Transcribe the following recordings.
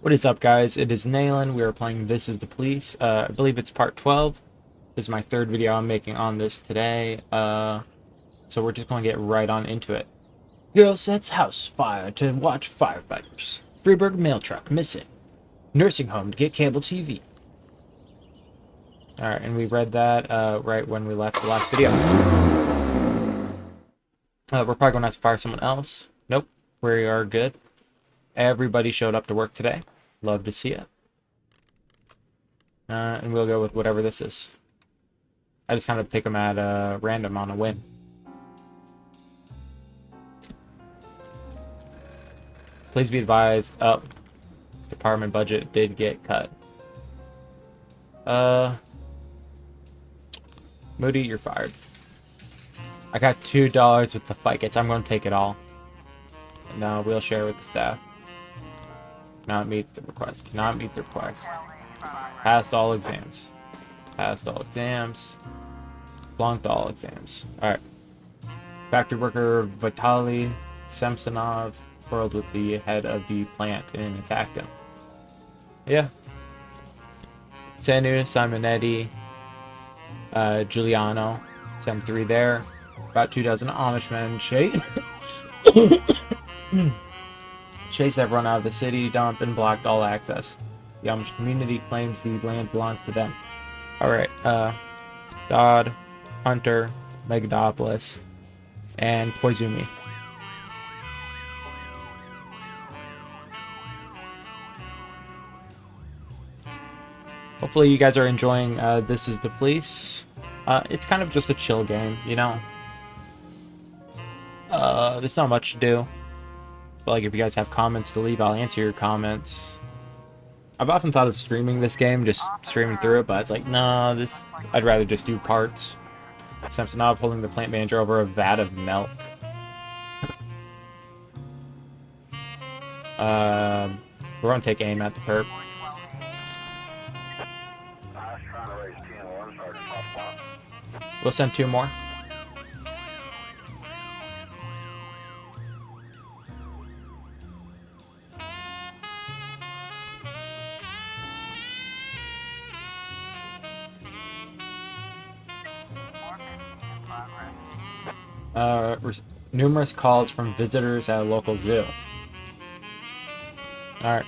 What is up, guys? It is Nayland. We are playing This Is the Police. I believe it's part 12. This is my third video I'm making on this today. So we're just going to get right on into it. Girl sets house fire to watch firefighters. Freeburg mail truck missing. Nursing home to get cable TV. Alright, and we read that right when we left the last video. We're probably going to have to fire someone else. Nope, we are good. Everybody showed up to work today. Love to see it. And we'll go with whatever this is. I just kind of pick them at random on a whim. Please be advised, department budget did get cut. Moody, you're fired. I got $2 with the fight kits. I'm going to take it all. And we'll share with the staff. Not meet the request. Cannot meet the request. Passed all exams. Passed all exams. Flunked all exams. Alright. Factory worker Vitaly Samsonov quarreled with the head of the plant and attacked him. Yeah. Senu, Simonetti, Giuliano. Send 3 there. About 2 dozen Amishmen. Chase have run out of the city dump and blocked all access. The Amish community claims the land belongs to them. Alright, Dodd, Hunter, Megadopoulos, and Koizumi. Hopefully you guys are enjoying This Is the Police. It's kind of just a chill game, you know? There's not much to do. But like, if you guys have comments to leave, I'll answer your comments. I've often thought of streaming this game, just streaming through it, but it's like, nah, I'd rather just do parts. Samsonov holding the plant manager over a vat of milk. We're gonna take aim at the perp. We'll send 2 more. Numerous calls from visitors at a local zoo. Alright.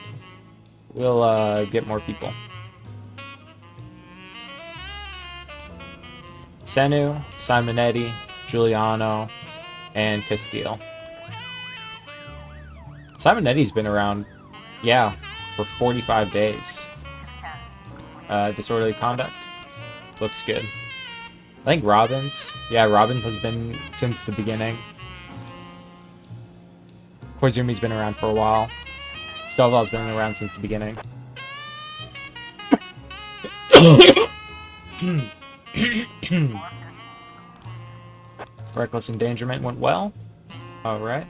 We'll get more people. Senu, Simonetti, Giuliano, and Castile. Simonetti's been around, yeah, for 45 days. Disorderly conduct. Looks good. I think Robbins. Yeah, Robbins has been since the beginning. Koizumi's been around for a while. Stovall's been around since the beginning. Reckless endangerment went well. Alright.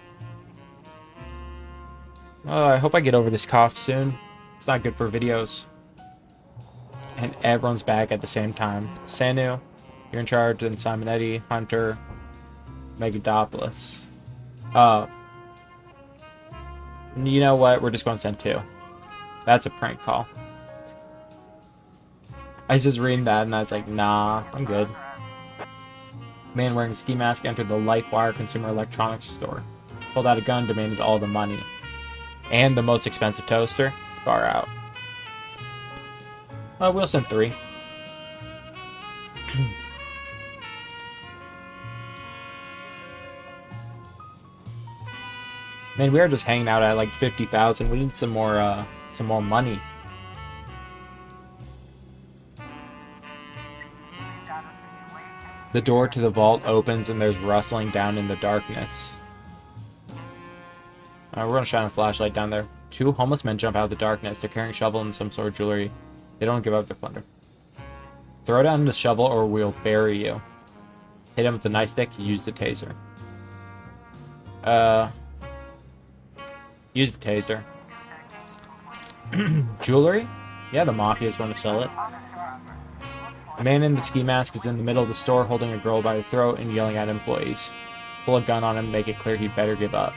I hope I get over this cough soon. It's not good for videos. And everyone's back at the same time. Sanu, you're in charge, and Simonetti, Hunter, Megadopoulos. You know what? We're just going to send 2. That's a prank call. I was just reading that, and I was like, nah, I'm good. Man wearing a ski mask entered the LifeWire Consumer Electronics store. Pulled out a gun, demanded all the money. And the most expensive toaster. Far out. We'll send 3. Man, we are just hanging out at like 50,000. We need some more money. The door to the vault opens and there's rustling down in the darkness. We're gonna shine a flashlight down there. 2 homeless men jump out of the darkness. They're carrying a shovel and some sort of jewelry. They don't give up their plunder. Throw down the shovel or we'll bury you. Hit him with the nightstick. Use the taser. Use the taser. Jewelry? Yeah, the mafia's going to sell it. A man in the ski mask is in the middle of the store holding a girl by the throat and yelling at employees. Pull a gun on him, make it clear he better give up.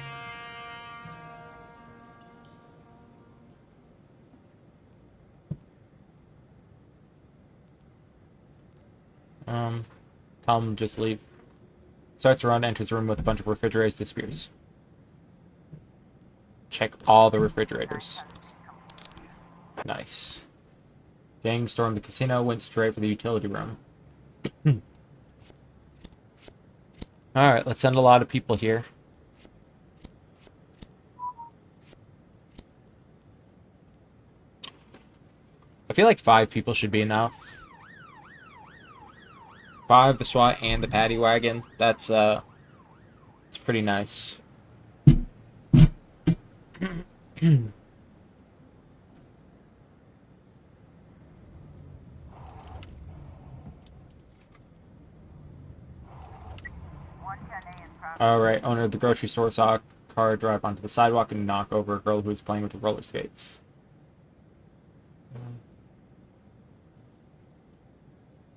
Tell him just leave. Starts to run, enters the room with a bunch of refrigerators, disappears. Check all the refrigerators. Nice. Gang stormed the casino, went straight for the utility room. Alright, let's send a lot of people here. I feel like 5 people should be enough. 5, the SWAT, and the paddy wagon. It's pretty nice. Alright, owner of the grocery store saw a car drive onto the sidewalk and knock over a girl who was playing with roller skates.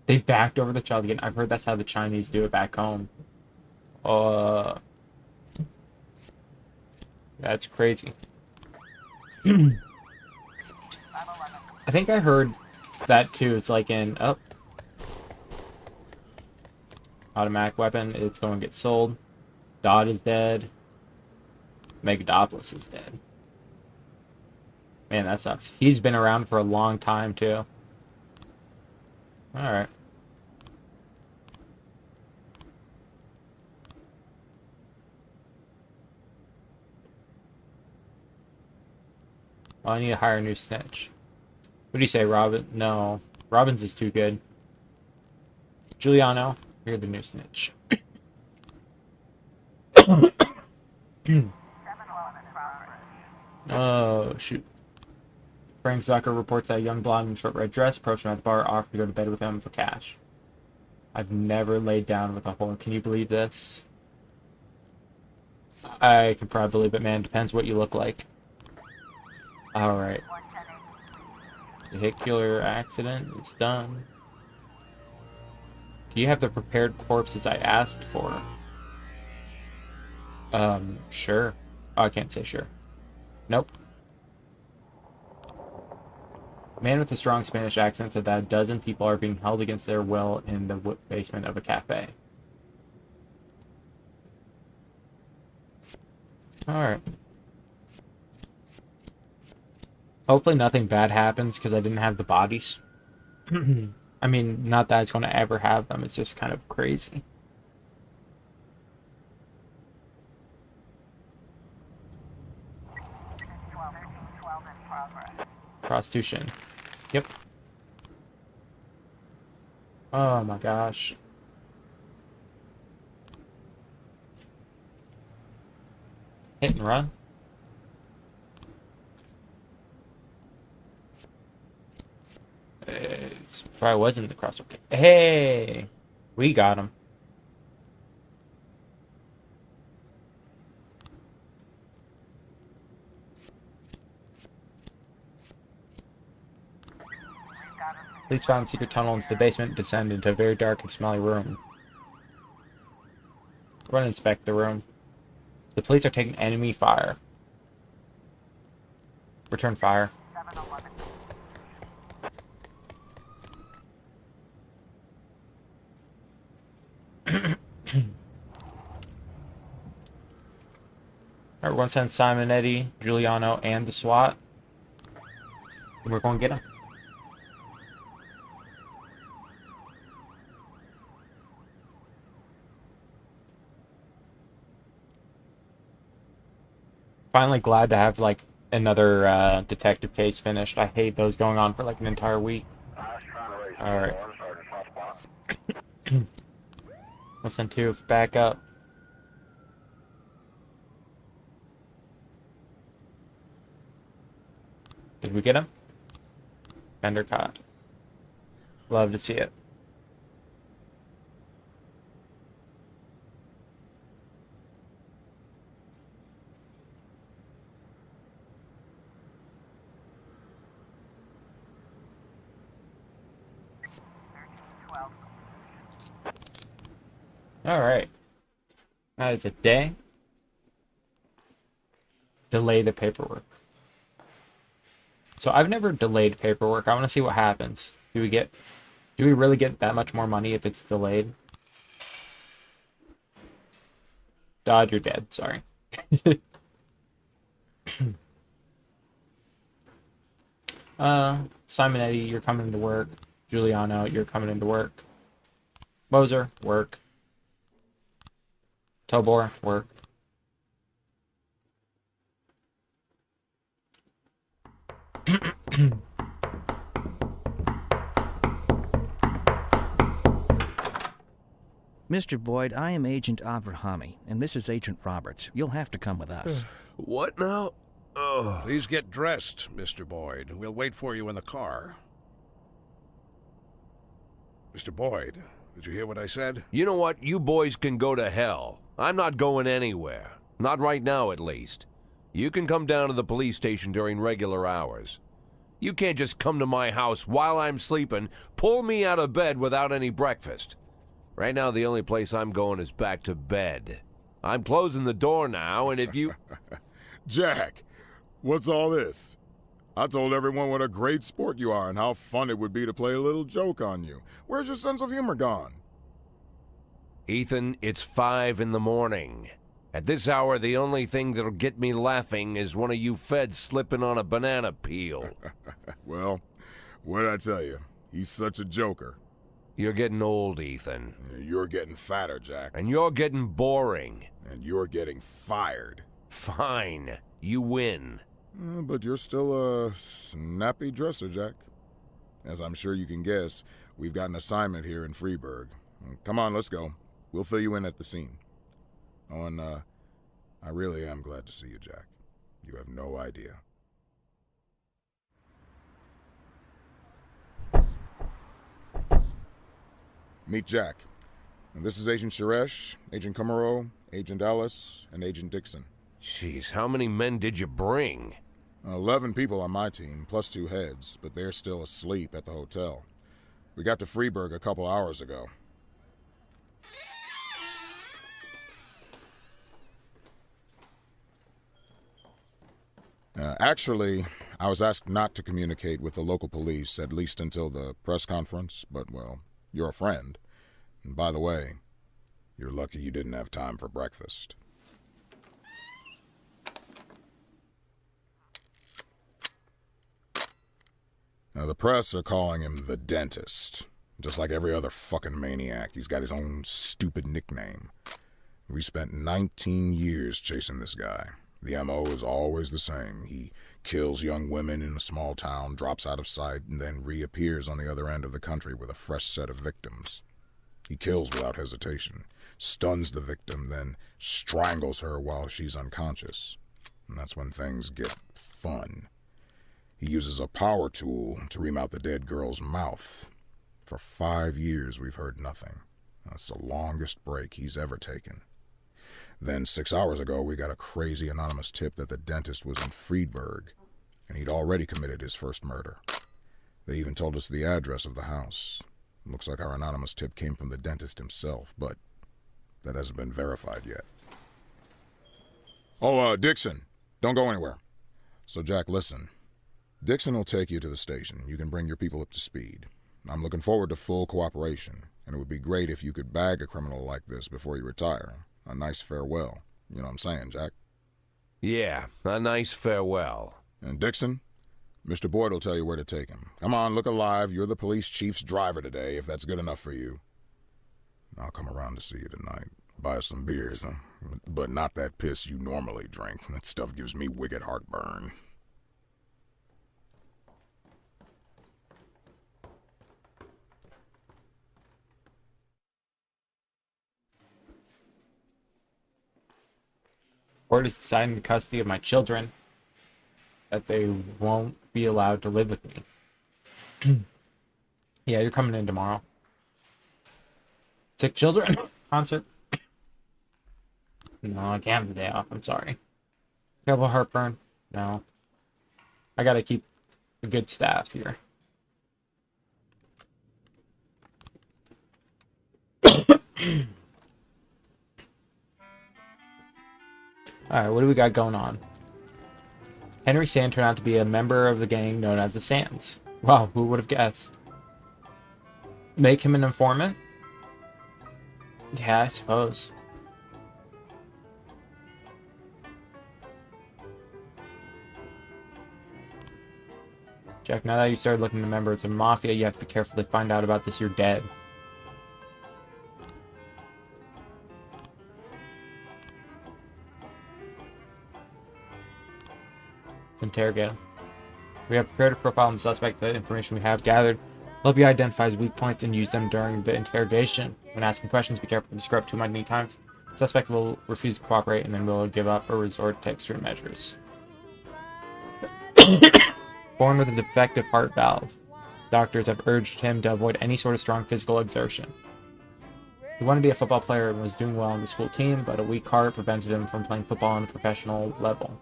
They backed over the child again. I've heard that's how the Chinese do it back home. That's crazy. I think I heard that too. It's like in automatic weapon. It's going to get sold. Dot is dead. Megadopolis is dead. Man, that sucks. He's been around for a long time too. All right. Well, I need to hire a new snitch. What do you say, Robin? No. Robbins is too good. Giuliano, you're the new snitch. Oh, shoot. Frank Zucker reports that a young blonde in a short red dress approached him at the bar, offered to go to bed with him for cash. I've never laid down with a whore. Can you believe this? I can probably believe it, man. Depends what you look like. Alright. Vehicular accident is done. Do you have the prepared corpses I asked for? Sure. Oh, I can't say sure. Nope. Man with a strong Spanish accent said that a dozen people are being held against their will in the basement of a cafe. Alright. Hopefully nothing bad happens because I didn't have the bodies. I mean, not that it's going to ever have them. It's just kind of crazy. Prostitution. Yep. Oh my gosh. Hit and run. It probably wasn't the crosswalk. Hey! We got him. Police found a secret tunnel into the basement and descend into a very dark and smelly room. Run and inspect the room. The police are taking enemy fire. Return fire. Alright, we're going to send Simon, Eddie, Giuliano, and the SWAT. And we're going to get them. Finally glad to have, like, another detective case finished. I hate those going on for, like, an entire week. Alright. We'll send 2 back up. Did we get him? Fender caught. Love to see it. Alright. That is a day. Delay the paperwork. So I've never delayed paperwork. I want to see what happens. Do Do we really get that much more money if it's delayed? Dodd, you're dead. Sorry. Simonetti, you're coming into work. Giuliano, you're coming into work. Moser, work. Tobor, work. Mr. Boyd, I am Agent Avrahami, and this is Agent Roberts. You'll have to come with us. What now? Oh. Please get dressed, Mr. Boyd. We'll wait for you in the car. Mr. Boyd, did you hear what I said? You know what? You boys can go to hell. I'm not going anywhere. Not right now, at least. You can come down to the police station during regular hours. You can't just come to my house while I'm sleeping, pull me out of bed without any breakfast. Right now, the only place I'm going is back to bed. I'm closing the door now, and if you... Jack, what's all this? I told everyone what a great sport you are and how fun it would be to play a little joke on you. Where's your sense of humor gone? Ethan, it's 5 in the morning. At this hour, the only thing that'll get me laughing is one of you feds slipping on a banana peel. Well, what'd I tell you? He's such a joker. You're getting old, Ethan. You're getting fatter, Jack. And you're getting boring. And you're getting fired. Fine. You win. But you're still a snappy dresser, Jack. As I'm sure you can guess, we've got an assignment here in Freeburg. Come on, let's go. We'll fill you in at the scene. Oh, and I really am glad to see you, Jack. You have no idea. Meet Jack. And this is Agent Suresh, Agent Kumaro, Agent Ellis, and Agent Dixon. Jeez, how many men did you bring? 11 people on my team, plus 2 heads, but they're still asleep at the hotel. We got to Freeburg a couple hours ago. Actually, I was asked not to communicate with the local police, at least until the press conference, but, well, you're a friend. And by the way, you're lucky you didn't have time for breakfast. Now, the press are calling him the Dentist. Just like every other fucking maniac, he's got his own stupid nickname. We spent 19 years chasing this guy. The M.O. is always the same. He kills young women in a small town, drops out of sight, and then reappears on the other end of the country with a fresh set of victims. He kills without hesitation, stuns the victim, then strangles her while she's unconscious. And that's when things get fun. He uses a power tool to ream out the dead girl's mouth. For 5 years, we've heard nothing. That's the longest break he's ever taken. Then 6 hours ago, we got a crazy anonymous tip that the dentist was in Freeburg, and he'd already committed his first murder. They even told us the address of the house. Looks like our anonymous tip came from the dentist himself, but that hasn't been verified yet. Oh, Dixon, don't go anywhere. So, Jack, listen. Dixon will take you to the station. You can bring your people up to speed. I'm looking forward to full cooperation, and it would be great if you could bag a criminal like this before you retire. A nice farewell. You know what I'm saying, Jack? Yeah, a nice farewell. And Dixon, Mr. Boyd will tell you where to take him. Come on, look alive. You're the police chief's driver today, if that's good enough for you. I'll come around to see you tonight. Buy us some beers, huh? But not that piss you normally drink. That stuff gives me wicked heartburn. Board is deciding the custody of my children, that they won't be allowed to live with me. Yeah, you're coming in tomorrow. Sick children? Concert? No, I can't have the day off. I'm sorry. Double heartburn? No. I gotta keep a good staff here. Alright, what do we got going on? Henry Sand turned out to be a member of the gang known as the Sands. Wow, who would have guessed? Make him an informant? Yeah, I suppose. Jack, now that you started looking into members of Mafia, you have to be careful. They find out about this, you're dead. Let's interrogate him. We have prepared a profile on the suspect. The information we have gathered will help you identify his weak points and use them during the interrogation. When asking questions, be careful to screw up too many times. The suspect will refuse to cooperate and then will give up or resort to extreme measures. Born with a defective heart valve, doctors have urged him to avoid any sort of strong physical exertion. He wanted to be a football player and was doing well on the school team, but a weak heart prevented him from playing football on a professional level.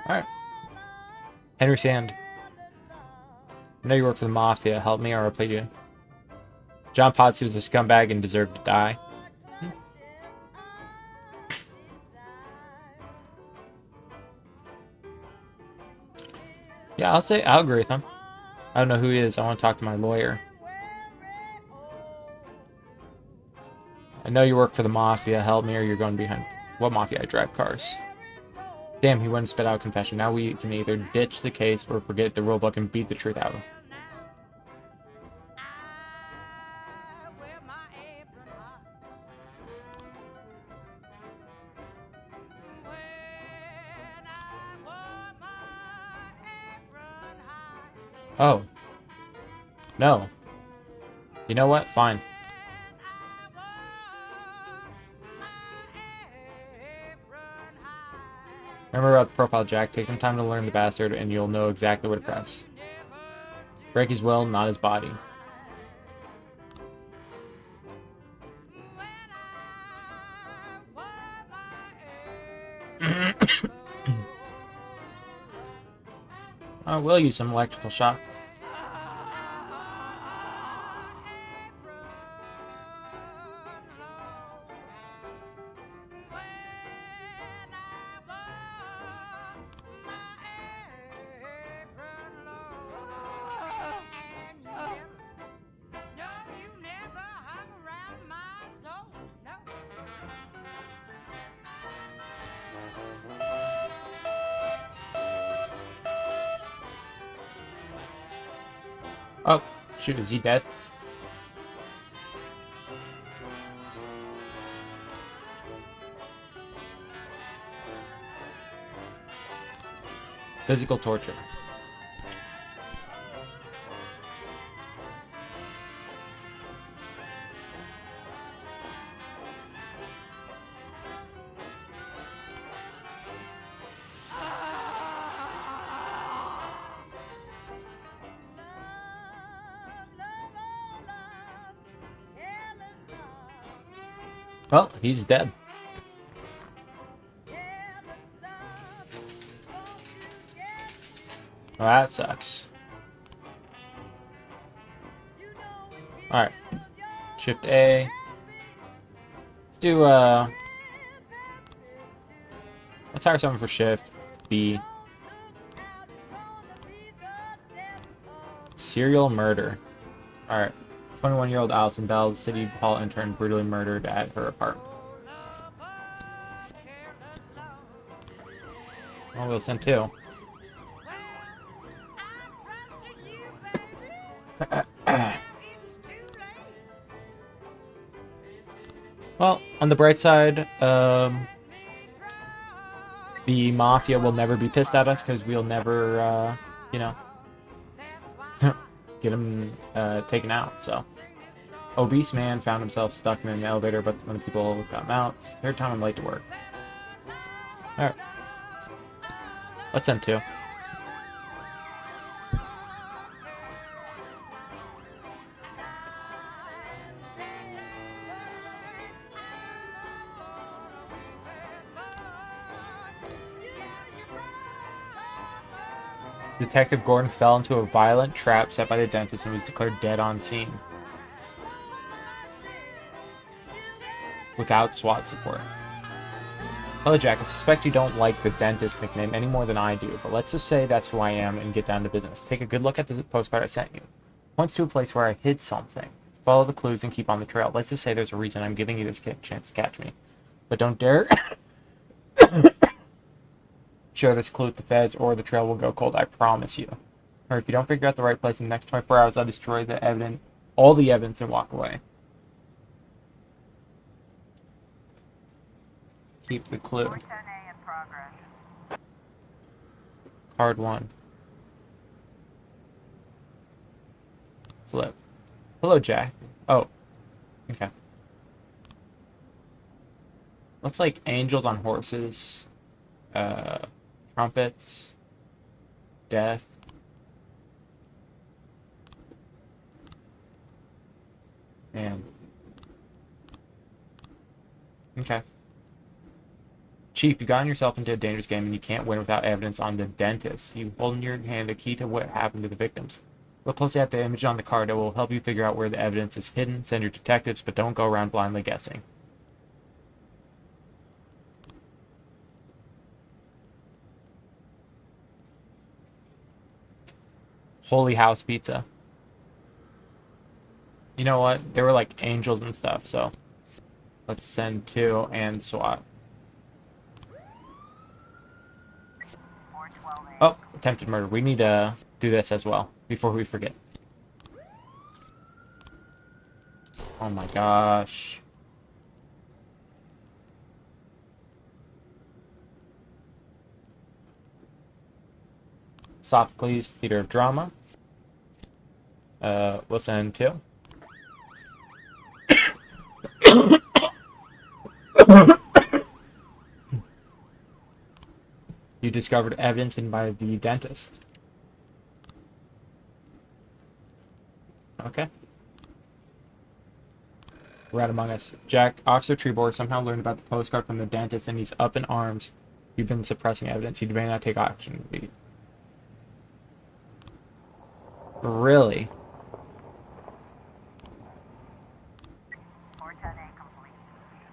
Alright. Henry Sand. I know you work for the Mafia. Help me or I'll play you. John Potsy was a scumbag and deserved to die. Yeah, I'll agree with him. I don't know who he is. I want to talk to my lawyer. I know you work for the Mafia. Help me or you're going behind. What Mafia? I drive cars. Damn, he wouldn't spit out a confession. Now we can either ditch the case or forget the rulebook and beat the truth out of him. Oh. No. You know what? Fine. Remember about the profile, Jack. Take some time to learn the bastard, and you'll know exactly what to press. Break his will, not his body. I will use some electrical shock. Oh, shoot, is he dead? Physical torture. Well, he's dead. Well, that sucks. Alright. Shift A. Let's do, let's hire someone for Shift B. Serial murder. Alright. 21-year-old Allison Bell, City Hall intern, brutally murdered at her apartment. Well, we'll send two. Well, on the bright side, the Mafia will never be pissed at us because we'll never, you know, get him taken out, so. Obese man found himself stuck in an elevator, but when the people got him out, it's the third time I'm late to work. Alright. Let's send two. Detective Gordon fell into a violent trap set by the dentist and was declared dead on scene. without SWAT support. Hello, Jack. I suspect you don't like the dentist nickname any more than I do, but let's just say that's who I am and get down to business. Take a good look at the postcard I sent you. Points to a place where I hid something. Follow the clues and keep on the trail. Let's just say there's a reason I'm giving you this chance to catch me. But don't dare share this clue with the feds or the trail will go cold, I promise you. Or if you don't figure out the right place in the next 24 hours, I'll destroy the evidence, all the evidence, and walk away. Keep the clue. Card 1. Flip. Hello, Jack. Oh. Okay. Looks like angels on horses. Trumpets. Death. And. Okay. Chief, you gotten yourself into a dangerous game and you can't win without evidence on the dentist. You hold in your hand the key to what happened to the victims. Look closely at the image on the card. It will help you figure out where the evidence is hidden. Send your detectives, but don't go around blindly guessing. Holy House Pizza. You know what? There were like angels and stuff, so let's send 2 and SWAT. Oh, attempted murder. We need to do this as well before we forget. Oh my gosh. Sophocles, Theater of Drama. We'll send 2. You discovered evidence hidden by the dentist. Okay. Rat Among Us. Jack, Officer Trebor somehow learned about the postcard from the dentist and he's up in arms. You've been suppressing evidence. He may not take action. Really?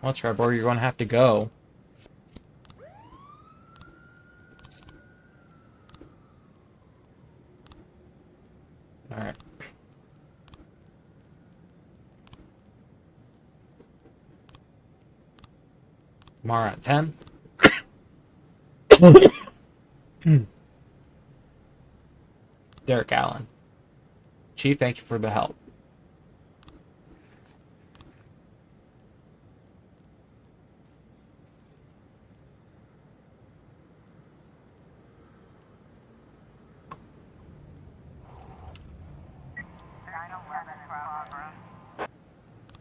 Well, Trebor, you're going to have to go. Alright. Tomorrow at 10. Derek Allen. Chief, thank you for the help.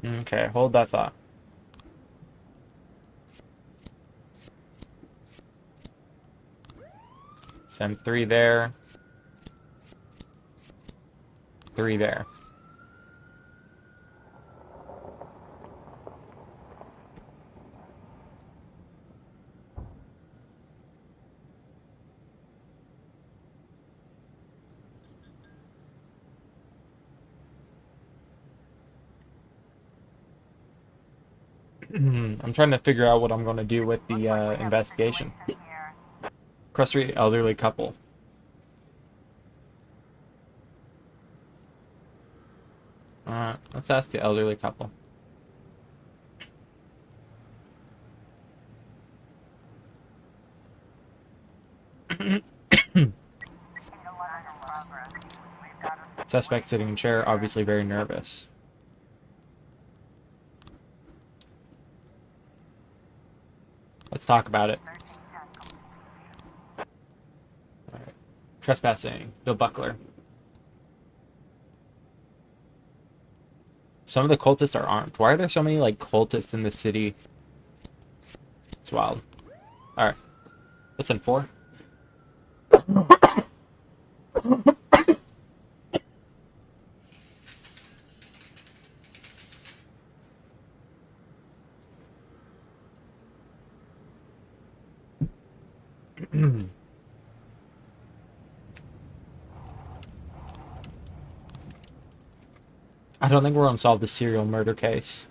Okay, hold that thought. Send 3 there. 3 there. I'm trying to figure out what I'm going to do with the investigation. Cross Street elderly couple. Let's ask the elderly couple. Suspect sitting in chair, obviously very nervous. Let's talk about it. Alright. Trespassing. Bill Buckler. Some of the cultists are armed. Why are there so many, like, cultists in the city? It's wild. Alright. Listen, 4. I don't think we're gonna solve the serial murder case.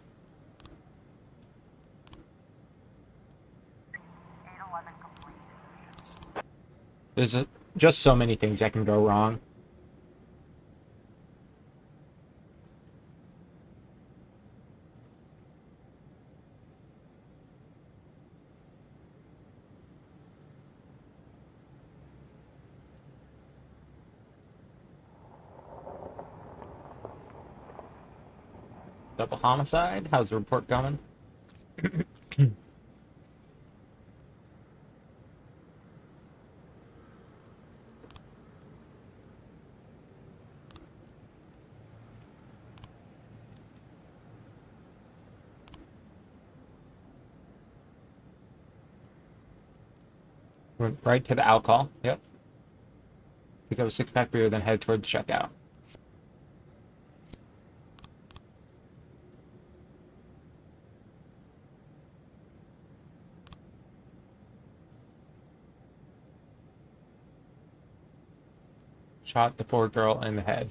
There's just so many things that can go wrong. Double homicide? How's the report going? Went right to the alcohol. Yep. Pick up a 6-pack beer, then head toward the checkout. Shot the poor girl in the head.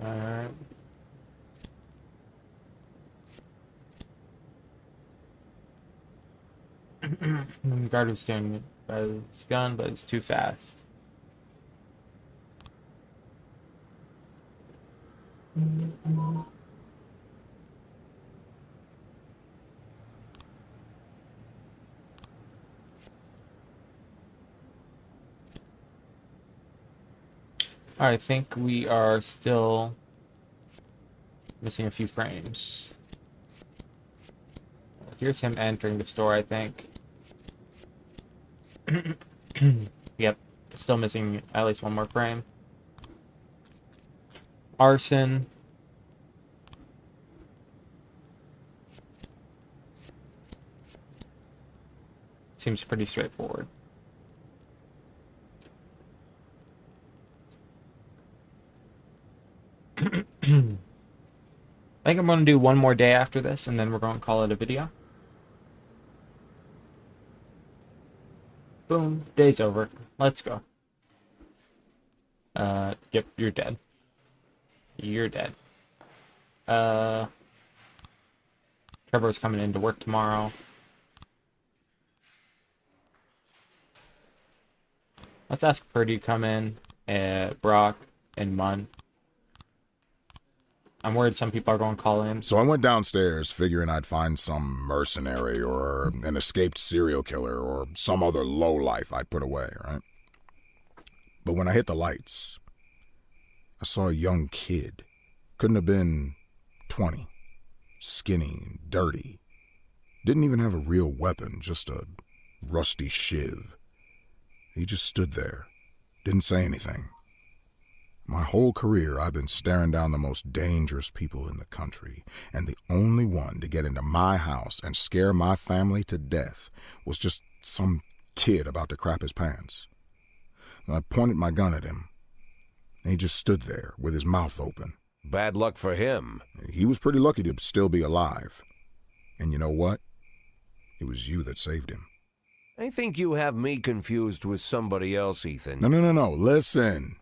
Alright. The guard was staring by his gun, but it's too fast. I think we are still missing a few frames. Here's him entering the store, I think. Yep, still missing at least one more frame. Arson. Seems pretty straightforward. I think I'm going to do one more day after this, and then we're going to call it a video. Boom, day's over. Let's go. Yep, you're dead. You're dead. Trevor's coming into work tomorrow. Let's ask Purdy to come in, Brock, and Munn. I'm worried some people are going to call in. So I went downstairs figuring I'd find some mercenary or an escaped serial killer or some other lowlife I'd put away, right? But when I hit the lights, I saw a young kid. Couldn't have been 20. Skinny, dirty. Didn't even have a real weapon, just a rusty shiv. He just stood there, didn't say anything. My whole career, I've been staring down the most dangerous people in the country, and the only one to get into my house and scare my family to death was just some kid about to crap his pants. And I pointed my gun at him, and he just stood there with his mouth open. Bad luck for him. He was pretty lucky to still be alive. And you know what? It was you that saved him. I think you have me confused with somebody else, Ethan. No. Listen.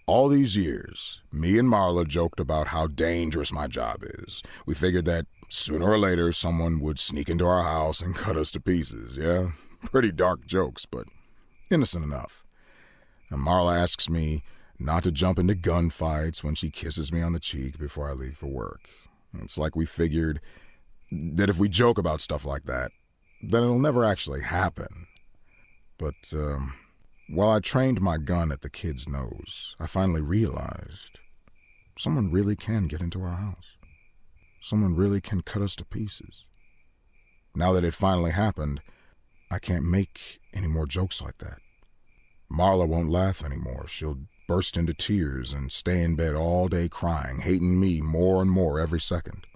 All these years, me and Marla joked about how dangerous my job is. We figured that sooner or later someone would sneak into our house and cut us to pieces, yeah? Pretty dark jokes, but innocent enough. And Marla asks me not to jump into gunfights when she kisses me on the cheek before I leave for work. It's like we figured that if we joke about stuff like that, then it'll never actually happen. But, while I trained my gun at the kid's nose, I finally realized someone really can get into our house. Someone really can cut us to pieces. Now that it finally happened, I can't make any more jokes like that. Marla won't laugh anymore. She'll burst into tears and stay in bed all day crying, hating me more and more every second.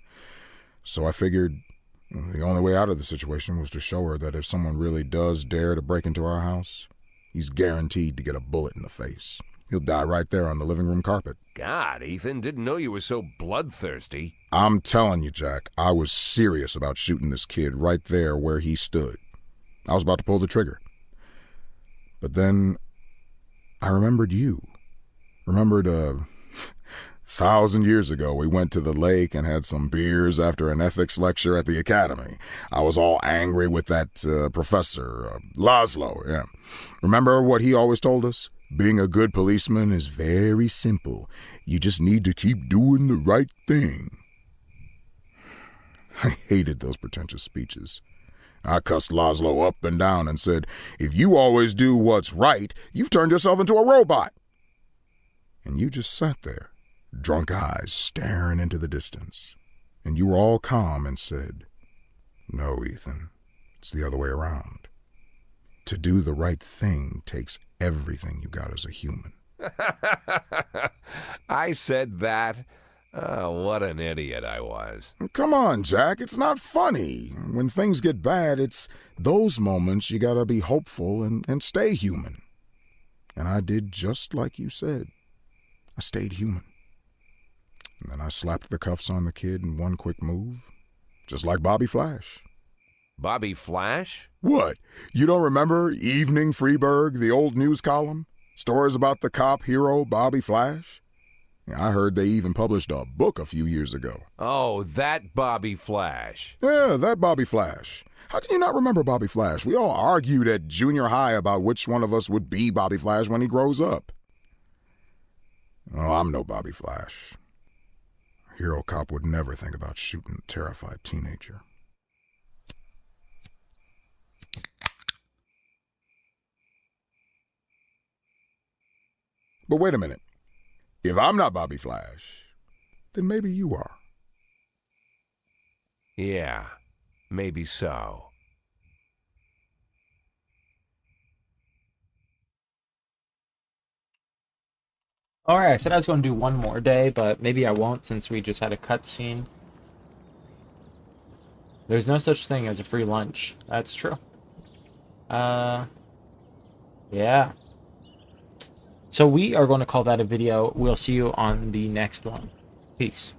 So I figured the only way out of the situation was to show her that if someone really does dare to break into our house, he's guaranteed to get a bullet in the face. He'll die right there on the living room carpet. God, Ethan, didn't know you were so bloodthirsty. I'm telling you, Jack, I was serious about shooting this kid right there where he stood. I was about to pull the trigger. But then I remembered you. Remembered a 1,000 years ago, we went to the lake and had some beers after an ethics lecture at the academy. I was all angry with that professor, Laszlo, yeah. Remember what he always told us? Being a good policeman is very simple. You just need to keep doing the right thing. I hated those pretentious speeches. I cussed Laszlo up and down and said, if you always do what's right, you've turned yourself into a robot. And you just sat there, drunk eyes staring into the distance. And you were all calm and said, no, Ethan, it's the other way around. To do the right thing takes everything you got as a human. I said that. Oh, what an idiot I was. Come on, Jack, it's not funny. When things get bad, it's those moments you gotta be hopeful and stay human. And I did just like you said. I stayed human. And then I slapped the cuffs on the kid in one quick move, just like Bobby Flash. Bobby Flash? What? You don't remember Evening Freeburg, the old news column? Stories about the cop hero Bobby Flash? I heard they even published a book a few years ago. Oh, that Bobby Flash. Yeah, that Bobby Flash. How can you not remember Bobby Flash? We all argued at junior high about which one of us would be Bobby Flash when he grows up. Oh, I'm no Bobby Flash. A hero cop would never think about shooting a terrified teenager. But wait a minute. If I'm not Bobby Flash, then maybe you are. Yeah, maybe so. Alright, I said I was going to do one more day, but maybe I won't since we just had a cutscene. There's no such thing as a free lunch. That's true. Yeah. So we are going to call that a video. We'll see you on the next one. Peace.